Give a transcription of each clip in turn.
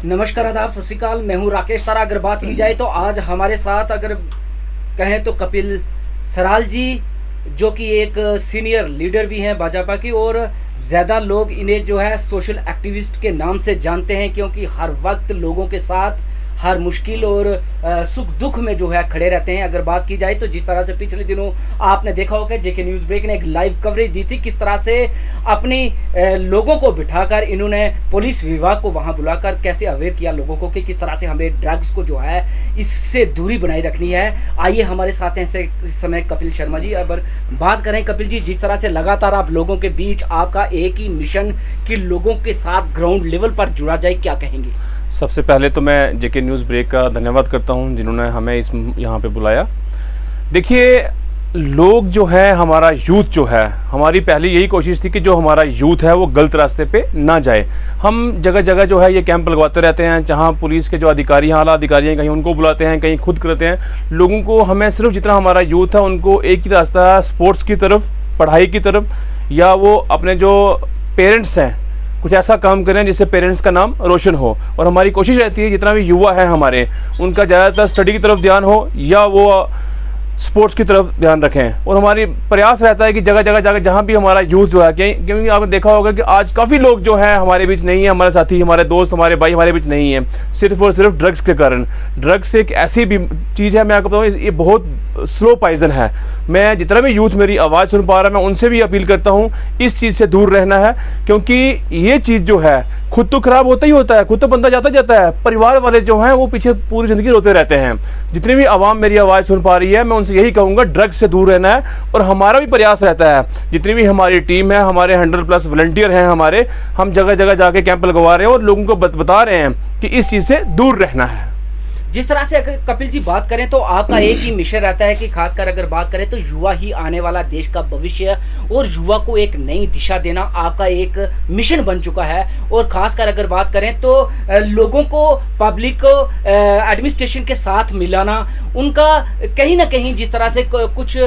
नमस्कार, आदाब, सत श्री अकाल। मैं हूं राकेश तारा। अगर बात की जाए तो आज हमारे साथ अगर कहें तो कपिल सराल जी, जो कि एक सीनियर लीडर भी हैं भाजपा की, और ज़्यादा लोग इन्हें जो है सोशल एक्टिविस्ट के नाम से जानते हैं, क्योंकि हर वक्त लोगों के साथ हर मुश्किल और सुख दुख में जो है खड़े रहते हैं। अगर बात की जाए तो जिस तरह से पिछले दिनों आपने देखा होगा जेके न्यूज़ ब्रेक ने एक लाइव कवरेज दी थी, किस तरह से अपनी लोगों को बिठाकर इन्होंने पुलिस विभाग को वहां बुलाकर कैसे अवेयर किया लोगों को कि किस तरह से हमें ड्रग्स को जो है इससे दूरी बनाए रखनी है। आइए हमारे साथ हैं इस समय कपिल शर्मा जी। अगर बात करें कपिल जी, जिस तरह से लगातार आप लोगों के बीच आपका एक ही मिशन कि लोगों के साथ ग्राउंड लेवल पर जुड़ा जाए, क्या कहेंगे? सबसे पहले तो मैं जेके न्यूज़ ब्रेक का धन्यवाद करता हूं जिन्होंने हमें यहाँ पे बुलाया। देखिए, लोग जो है, हमारा यूथ जो है, हमारी पहली यही कोशिश थी कि जो हमारा यूथ है वो गलत रास्ते पे ना जाए। हम जगह जगह जो है ये कैंप लगवाते रहते हैं, जहाँ पुलिस के जो अधिकारी हैं, आला अधिकारी हैं, कहीं उनको बुलाते हैं, कहीं खुद करते हैं। लोगों को हमें सिर्फ जितना हमारा यूथ है उनको एक ही रास्ता है, स्पोर्ट्स की तरफ, पढ़ाई की तरफ, या वो अपने जो पेरेंट्स हैं कुछ ऐसा काम करें जिससे पेरेंट्स का नाम रोशन हो। और हमारी कोशिश रहती है जितना भी युवा है हमारे, उनका ज़्यादातर स्टडी की तरफ ध्यान हो या वो स्पोर्ट्स की तरफ ध्यान रखें। और हमारी प्रयास रहता है कि जगह जगह जाकर जहाँ भी हमारा यूथ जो है, क्योंकि आपने देखा होगा कि आज काफ़ी लोग जो हैं हमारे बीच नहीं है, हमारे साथी, हमारे दोस्त, हमारे भाई हमारे बीच नहीं है, सिर्फ और सिर्फ ड्रग्स के कारण। ड्रग्स एक ऐसी भी चीज़ है, मैं आपको बताऊँ, ये बहुत स्लो पॉइजन है। मैं जितना भी यूथ मेरी आवाज़ सुन पा रहा है, मैं उनसे भी अपील करता हूँ इस चीज़ से दूर रहना है, क्योंकि ये चीज़ जो है खुद तो ख़राब होता ही होता है, खुद तो बंदा जाता जाता है, परिवार वाले जो हैं वो पीछे पूरी ज़िंदगी रोते रहते हैं। जितनी भी आवाम मेरी आवाज़ सुन पा रही है, मैं उनसे यही कहूँगा ड्रग्स से दूर रहना है। और हमारा भी प्रयास रहता है, जितनी भी हमारी टीम है, हमारे 100+ वॉलंटियर हैं हमारे, हम जगह जगह जाके कैंप लगवा रहे हैं और लोगों को बता रहे हैं कि इस चीज़ से दूर रहना है। जिस तरह से अगर कपिल जी बात करें तो आपका एक ही मिशन रहता है कि खासकर अगर बात करें तो युवा ही आने वाला देश का भविष्य है, और युवा को एक नई दिशा देना आपका एक मिशन बन चुका है। और खासकर अगर बात करें तो लोगों को, पब्लिक को एडमिनिस्ट्रेशन के साथ मिलाना, उनका कहीं ना कहीं जिस तरह से कुछ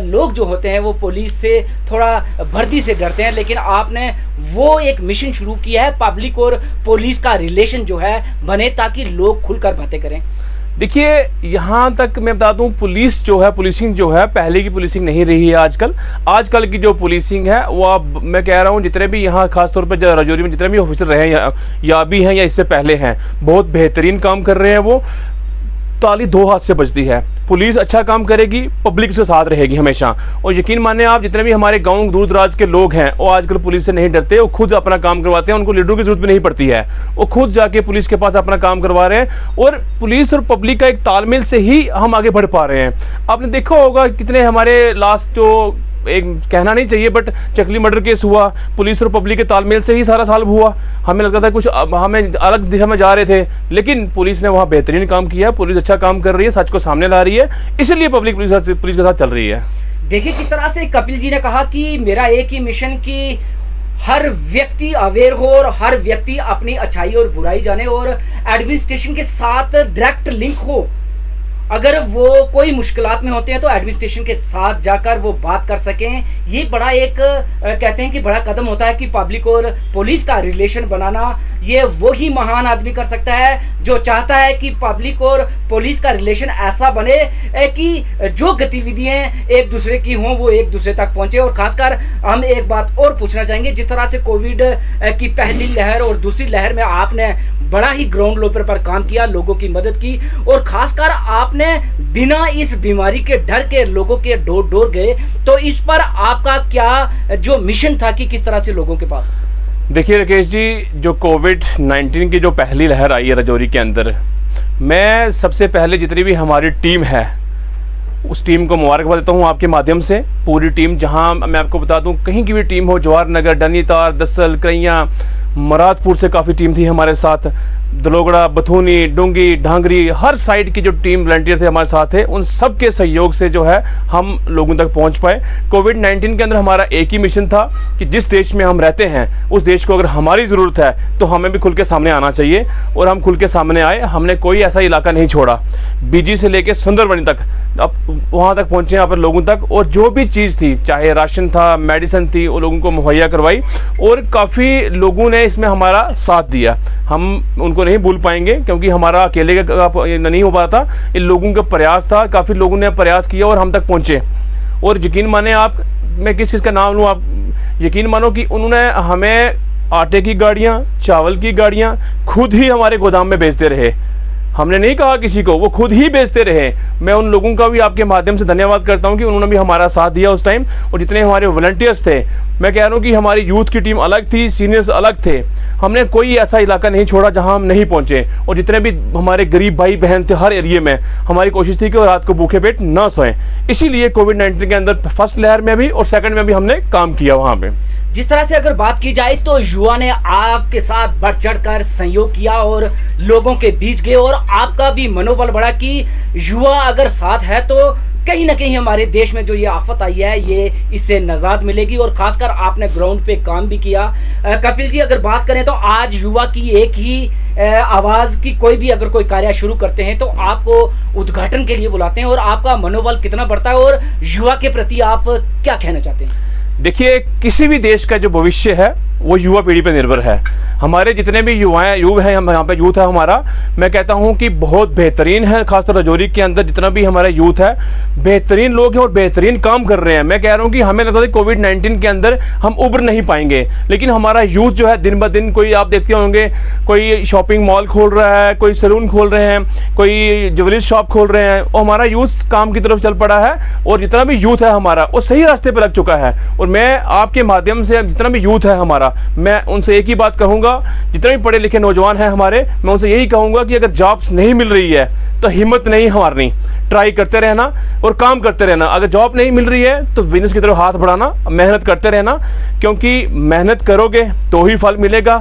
लोग जो होते हैं वो पुलिस से थोड़ा भर्ती से डरते हैं, लेकिन आपने वो एक मिशन शुरू किया है, पब्लिक और पुलिस का रिलेशन जो है बने, ताकि लोग खुलकर बातें करें। देखिए, यहाँ तक मैं बता दूँ, पुलिस जो है, पुलिसिंग जो है पहले की पुलिसिंग नहीं रही है आजकल की जो पुलिसिंग है वो, अब मैं कह रहा हूँ जितने भी यहाँ खासतौर पर राजौरी में जितने भी ऑफिसर रहे हैं या अभी हैं या इससे पहले हैं, बहुत बेहतरीन काम कर रहे हैं। वो ताली दो हाथ से बजती है। पुलिस अच्छा काम करेगी, पब्लिक उसके साथ रहेगी हमेशा। और यकीन माने आप, जितने भी हमारे गांव दूर दराज के लोग हैं वो आजकल पुलिस से नहीं डरते, वो खुद अपना काम करवाते हैं, उनको लीडरों की जरूरत भी नहीं पड़ती है, वो खुद जाके पुलिस के पास अपना काम करवा रहे हैं। और पुलिस और पब्लिक का एक तालमेल से ही हम आगे बढ़ पा रहे हैं। आपने देखा होगा कितने हमारे लास्ट जो, एक कहना नहीं चाहिए बट चकली मर्डर केस हुआ, पुलिस और पब्लिक के तालमेल से ही सारा साल हुआ। हमें लगता था कुछ हमें अलग दिशा में जा रहे थे, लेकिन पुलिस ने वहाँ बेहतरीन काम किया। पुलिस अच्छा काम कर रही है, सच को सामने ला रही है, इसलिए पब्लिक पुलिस के साथ चल रही है। देखिए किस तरह से कपिल जी ने कहा कि मेरा एक ही मिशन कि हर व्यक्ति अवेयर हो और हर व्यक्ति अपनी अच्छाई और बुराई जाने, और एडमिनिस्ट्रेशन के साथ डायरेक्ट लिंक हो। अगर वो कोई मुश्किलात में होते हैं तो एडमिनिस्ट्रेशन के साथ जाकर वो बात कर सकें। ये बड़ा एक कहते हैं कि बड़ा कदम होता है कि पब्लिक और पुलिस का रिलेशन बनाना। ये वो ही महान आदमी कर सकता है जो चाहता है कि पब्लिक और पुलिस का रिलेशन ऐसा बने कि जो गतिविधियां एक दूसरे की हों वो एक दूसरे तक पहुंचे। और खासकर हम एक बात और पूछना चाहेंगे, जिस तरह से कोविड की पहली लहर और दूसरी लहर में आपने बड़ा ही ग्राउंड लेवल पर काम किया, लोगों की मदद की, और खासकर आपने बिना इस बीमारी के डर के लोगों के डोर डोर गए, तो इस पर आपका क्या जो मिशन था कि किस तरह से लोगों के पास? देखिए राकेश जी, जो कोविड-19 की जो पहली लहर आई है राजौरी के अंदर, मैं सबसे पहले जितनी भी हमारी टीम है उस टीम को मुबारकबाद देता हूँ आपके माध्यम से। पूरी टीम, जहाँ मैं आपको बता दूँ कहीं की भी टीम हो, जवाहर नगर, डनीतार, दसल, करैया, मरादपुर से काफ़ी टीम थी हमारे साथ, दलोगड़ा, बथूनी, डूंगी, ढांगरी, हर साइड की जो टीम वॉलंटियर थे हमारे साथ है, उन सब के सहयोग से जो है हम लोगों तक पहुंच पाए। कोविड-19 के अंदर हमारा एक ही मिशन था कि जिस देश में हम रहते हैं उस देश को अगर हमारी ज़रूरत है तो हमें भी खुल के सामने आना चाहिए, और हम खुल के सामने आए। हमने कोई ऐसा इलाका नहीं छोड़ा, बीजी से लेके सुंदरबनी तक, अब वहाँ तक पहुँचे यहाँ पर लोगों तक, और जो भी चीज़ थी, चाहे राशन था, मेडिसिन थी, वो लोगों को मुहैया करवाई। और काफ़ी लोगों ने उन्होंने इसमें हमारा साथ दिया, हम उनको नहीं भूल पाएंगे, क्योंकि हमारा अकेले का नहीं हो पाता, इन लोगों का प्रयास था, काफ़ी लोगों ने प्रयास किया और हम तक पहुँचे। और यकीन माने आप, मैं किस का नाम लूँ, आप यकीन मानो कि उन्होंने हमें आटे की गाड़ियाँ, चावल की गाड़ियाँ खुद ही हमारे गोदाम में बेचते रहे। हमने नहीं कहा किसी को, वो खुद ही बेचते रहे। मैं उन लोगों का भी आपके माध्यम से धन्यवाद करता हूं कि उन्होंने भी हमारा साथ दिया उस टाइम। और जितने हमारे वॉलंटियर्स थे, मैं कह रहा हूं कि हमारी यूथ की टीम अलग थी, सीनियर्स अलग थे, हमने कोई ऐसा इलाका नहीं छोड़ा जहां हम नहीं पहुंचे। और जितने भी हमारे गरीब भाई बहन थे हर एरिए में, हमारी कोशिश थी कि वो रात को भूखे पेट ना सोएं। इसीलिए कोविड-19 के अंदर फर्स्ट लहर में भी और सेकंड में भी हमने काम किया वहाँ पे। जिस तरह से अगर बात की जाए तो युवा ने आपके साथ बढ़ चढ़कर सहयोग किया और लोगों के बीच गए, और आपका भी मनोबल बढ़ा कि युवा अगर साथ है तो कहीं ना कहीं हमारे देश में जो ये आफत आई है ये इससे निजात मिलेगी। और खासकर आपने ग्राउंड पे काम भी किया। कपिल जी, अगर बात करें तो आज युवा की एक ही आवाज़ की कोई भी अगर कोई कार्य शुरू करते हैं तो आपको उद्घाटन के लिए बुलाते हैं, और आपका मनोबल कितना बढ़ता है और युवा के प्रति आप क्या कहना चाहते हैं? देखिए, किसी भी देश का जो भविष्य है वो युवा पीढ़ी पर निर्भर है। हमारे जितने भी युवा हैं हम यहाँ पे यूथ है हमारा, मैं कहता हूँ कि बहुत बेहतरीन है। खासतौर राजौरी के अंदर जितना भी हमारा यूथ है, बेहतरीन लोग हैं और बेहतरीन काम कर रहे हैं। मैं कह रहा हूँ कि हमें लगता है कोविड-19 के अंदर हम उबर नहीं पाएंगे, लेकिन हमारा यूथ जो है दिन ब दिन, कोई आप देखते होंगे, कोई शॉपिंग मॉल खोल रहा है, कोई सैलून खोल रहे हैं, कोई ज्वेलरी शॉप खोल रहे हैं, और हमारा यूथ काम की तरफ चल पड़ा है। और जितना भी यूथ है हमारा वो सही रास्ते पर लग चुका है। और मैं आपके माध्यम से जितना भी यूथ है हमारा, मैं उनसे एक ही बात कहूँगा, जितने भी पढ़े लिखे नौजवान हैं हमारे, मैं उनसे यही कहूँगा कि अगर जॉब्स नहीं मिल रही है तो हिम्मत नहीं हारनी, ट्राई करते रहना और काम करते रहना। अगर जॉब नहीं मिल रही है तो बिजनेस की तरफ हाथ बढ़ाना, मेहनत करते रहना, क्योंकि मेहनत करोगे तो ही फल मिलेगा।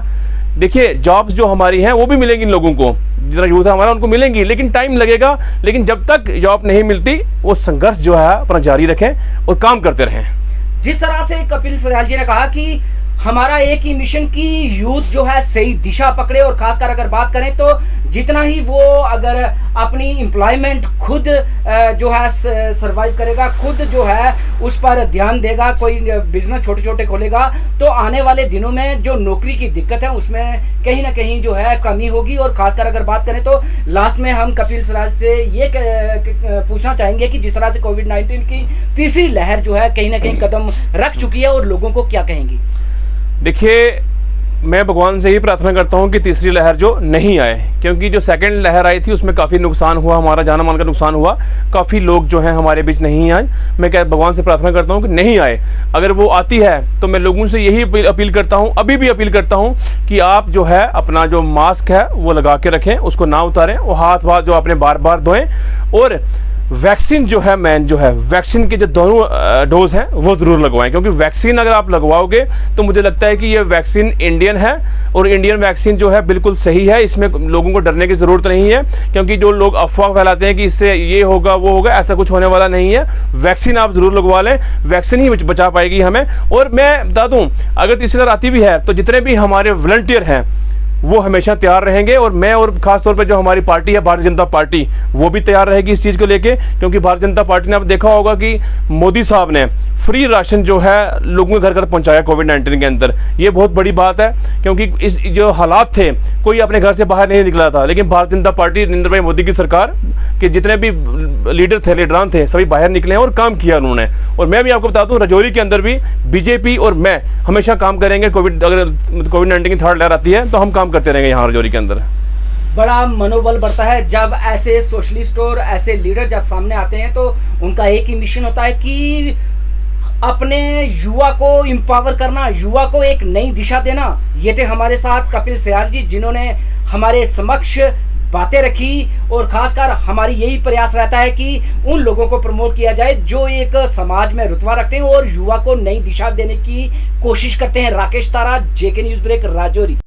देखिए, जॉब्स जो हमारी हैं वो भी मिलेंगी इन लोगों को, जितना यूथ है हमारा उनको मिलेंगी, लेकिन टाइम लगेगा। लेकिन जब तक जॉब नहीं मिलती वो संघर्ष जो है अपना जारी रखें और काम करते रहें। जिस तरह से कपिल सराल जी ने कहा कि हमारा एक ही मिशन की यूथ जो है सही दिशा पकड़े, और खासकर अगर बात करें तो जितना ही वो अगर अपनी एम्प्लॉयमेंट खुद जो है सरवाइव करेगा, खुद जो है उस पर ध्यान देगा, कोई बिजनेस छोटे छोटे खोलेगा, तो आने वाले दिनों में जो नौकरी की दिक्कत है उसमें कहीं ना कहीं जो है कमी होगी। और खासकर अगर बात करें तो लास्ट में हम कपिल सराल से ये पूछना चाहेंगे कि जिस तरह से कोविड-19 की तीसरी लहर जो है कहीं ना कहीं कदम रख चुकी है, और लोगों को क्या कहेंगी? देखिए, मैं भगवान से ही प्रार्थना करता हूं कि तीसरी लहर जो नहीं आए, क्योंकि जो सेकंड लहर आई थी उसमें काफ़ी नुकसान हुआ, हमारा जाना मान का नुकसान हुआ, काफ़ी लोग जो हैं हमारे बीच नहीं आए। मैं क्या भगवान से प्रार्थना करता हूं कि नहीं आए। अगर वो आती है तो मैं लोगों से यही अपील करता हूं, अभी भी अपील करता हूं कि आप जो है अपना जो मास्क है वो लगा के रखें, उसको ना उतारें, और हाथ जो अपने बार बार धोएं, और वैक्सीन जो है, मैन जो है वैक्सीन के जो दोनों डोज हैं वो ज़रूर लगवाएं, क्योंकि वैक्सीन अगर आप लगवाओगे तो मुझे लगता है कि ये वैक्सीन इंडियन है, और इंडियन वैक्सीन जो है बिल्कुल सही है। इसमें लोगों को डरने की ज़रूरत नहीं है, क्योंकि जो लोग अफवाह फैलाते हैं कि इससे ये होगा वो होगा, ऐसा कुछ होने वाला नहीं है। वैक्सीन आप ज़रूर लगवा लें, वैक्सीन ही बचा पाएगी हमें। और मैं बता दूँ, अगर तीसरी लहर आती भी है तो जितने भी हमारे वॉलंटियर हैं वो हमेशा तैयार रहेंगे, और मैं और ख़ास तौर पे जो हमारी पार्टी है भारतीय जनता पार्टी, वो भी तैयार रहेगी इस चीज़ को लेके, क्योंकि भारतीय जनता पार्टी ने अब देखा होगा कि मोदी साहब ने फ्री राशन जो है लोगों के घर घर पहुंचाया कोविड-19 के अंदर। ये बहुत बड़ी बात है, क्योंकि इस जो हालात थे कोई अपने घर से बाहर नहीं निकला था, लेकिन भारतीय जनता पार्टी, नरेंद्र भाई मोदी की सरकार के जितने भी लीडरान थे सभी बाहर निकले हैं और काम किया उन्होंने। और मैं भी आपको बता दूँ, राजौरी के अंदर भी बीजेपी और मैं हमेशा काम करेंगे। अगर कोविड-19 की थर्ड लहर आती है तो हम काम करते रहेंगे यहाँ राजौरी के अंदर। बड़ा मनोबल बढ़ता है जब ऐसे सोशलिस्ट और ऐसे लीडर जब सामने आते हैं, तो उनका एक ही मिशन होता है कि अपने युवा को एम्पावर करना, युवा को एक नई दिशा देना। ये थे हमारे साथ कपिल सराल जी, जिन्होंने हमारे समक्ष बातें रखी, और खासकर हमारी यही प्रयास रहता है कि उन लोगों को प्रमोट किया जाए जो एक समाज में रुतबा रखते हैं और युवा को नई दिशा देने की कोशिश करते हैं। राकेश तारा, जेके न्यूज़ ब्रेक, राजौरी।